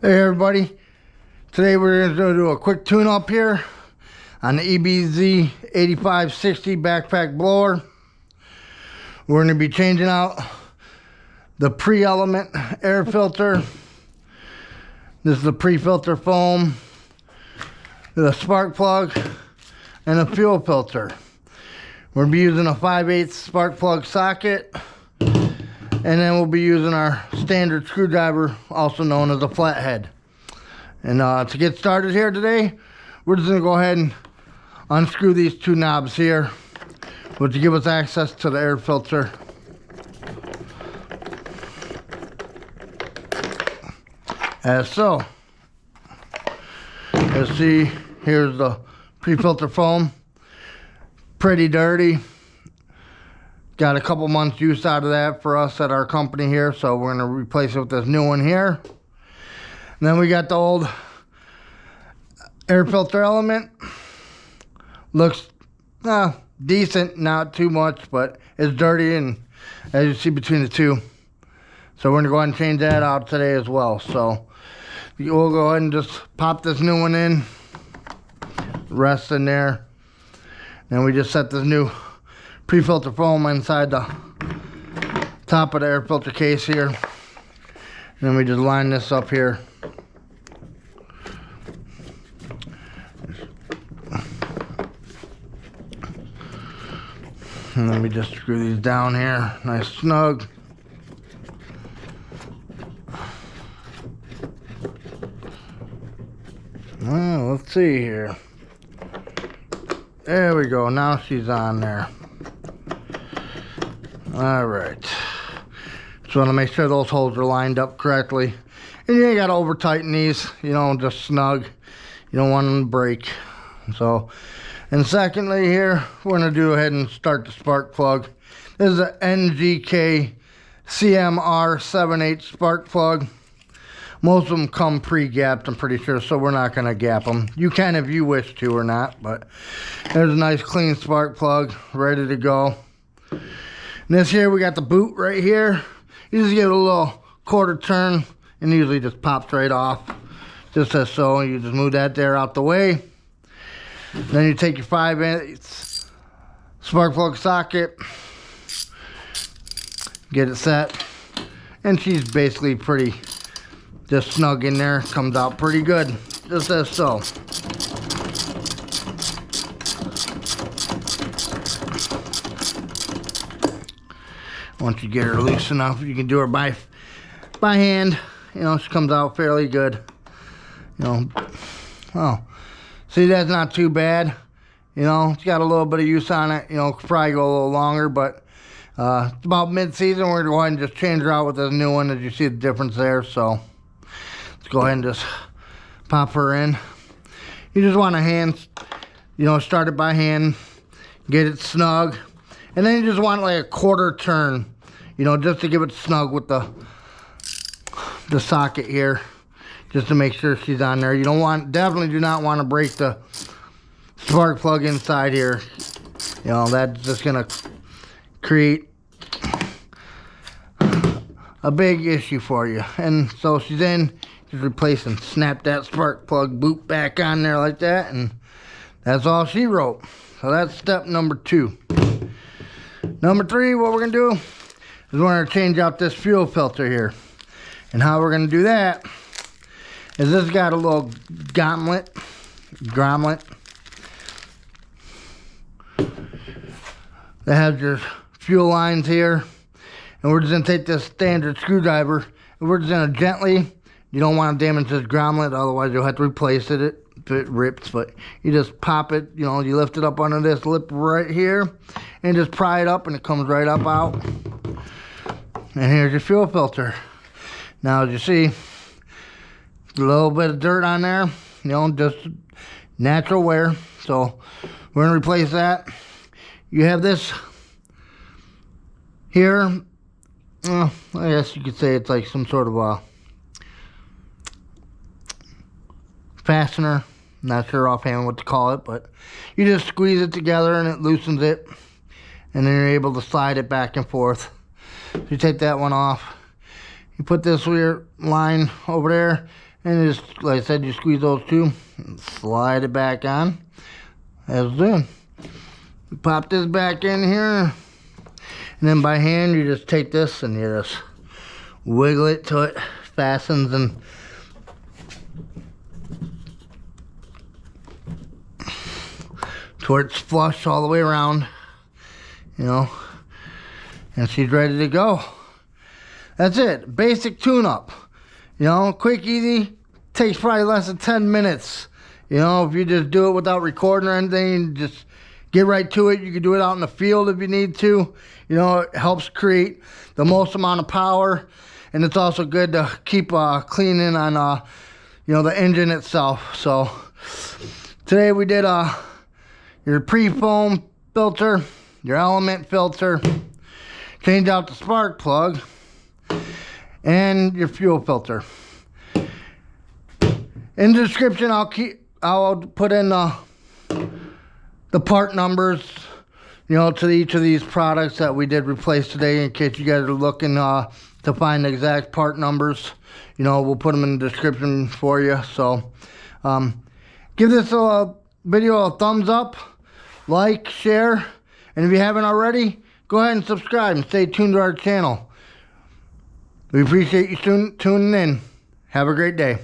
Hey everybody, today we're going to do a quick tune-up here on the EBZ8560 backpack blower. We're going to be changing out the pre-element air filter. This is the pre-filter foam, the spark plug, and a fuel filter. We're going to be using a 5/8 spark plug socket, and then we'll be using our standard screwdriver, also known as a flathead. And to get started here today, we're just going to go ahead and unscrew these two knobs here, which give us access to the air filter. As so. Let's see, here's the pre-filter foam. Pretty dirty. Got a couple months use out of that for us at our company here, so we're going to replace it with this new one here. And then we got the old air filter element. Looks decent, not too much, but it's dirty, and as you see between the two. So we're going to go ahead and change that out today as well. So we'll go ahead and just pop this new one in, rest in there. Then we just set this new pre-filter foam inside the top of the air filter case here. And then we just line this up here. And then we just screw these down here, nice snug. Well, let's see here. There we go, now she's on there. Alright, just want to make sure those holes are lined up correctly. And you ain't got to over tighten these, you know, just snug. You don't want them to break. So, and secondly here, we're going to go ahead and start the spark plug. This is a NGK CMR-78 spark plug. Most of them come pre-gapped, I'm pretty sure, so we're not going to gap them. You can if you wish to or not, but there's a nice clean spark plug ready to go. And this here, we got the boot right here. You just give it a little quarter turn and usually just pops right off. Just as so. You just move that there out the way. Then you take your 5/8 spark plug socket, get it set, and she's basically pretty just snug in there. Comes out pretty good, just as so. Once you get her loose enough, you can do her by hand. You know, she comes out fairly good. You know, oh, see, that's not too bad. You know, it's got a little bit of use on it. You know, could probably go a little longer, but it's about mid-season. We're going to go ahead and just change her out with this new one, as you see the difference there. So let's go ahead and just pop her in. You just want to hand, you know, start it by hand, get it snug. And then you just want like a quarter turn, you know, just to give it snug with the socket here, just to make sure she's on there. You don't want, definitely do not want to break the spark plug inside here. You know, that's just gonna create a big issue for you. And so she's in, just replace and snap that spark plug boot back on there like that, and that's all she wrote. So that's step number 2. Number 3, what we're going to do is we're going to change out this fuel filter here. And how we're going to do that is this got a little grommet that has your fuel lines here. And we're just going to take this standard screwdriver and we're just going to gently, you don't want to damage this grommet, otherwise you'll have to replace it if it rips. But you just pop it, you know, you lift it up under this lip right here and just pry it up, and it comes right up out. And here's your fuel filter. Now, as you see, a little bit of dirt on there, you know, just natural wear. So we're going to replace that. You have this here. I guess you could say it's like some sort of a fastener. Not sure offhand what to call it, but you just squeeze it together and it loosens it, and then you're able to slide it back and forth. So you take that one off, you put this weird line over there, And just, like I said, you squeeze those two and slide it back on. As then, pop this back in here. And then by hand, you just take this and you just wiggle it till it fastens and to where it's flush all the way around, you know, and she's ready to go. That's it. Basic tune-up. You know, quick, easy. Takes probably less than 10 minutes. You know, if you just do it without recording or anything, just get right to it. You can do it out in the field if you need to. You know, it helps create the most amount of power. And it's also good to keep cleaning on, you know, the engine itself. So, today we did your pre-foam filter, your element filter, change out the spark plug, and your fuel filter. In the description, I'll put in the part numbers, you know, to each of these products that we did replace today, in case you guys are looking to find the exact part numbers. You know, we'll put them in the description for you. So give this video a thumbs up, like, share, and if you haven't already, go ahead and subscribe and stay tuned to our channel. We appreciate you tuning in. Have a great day.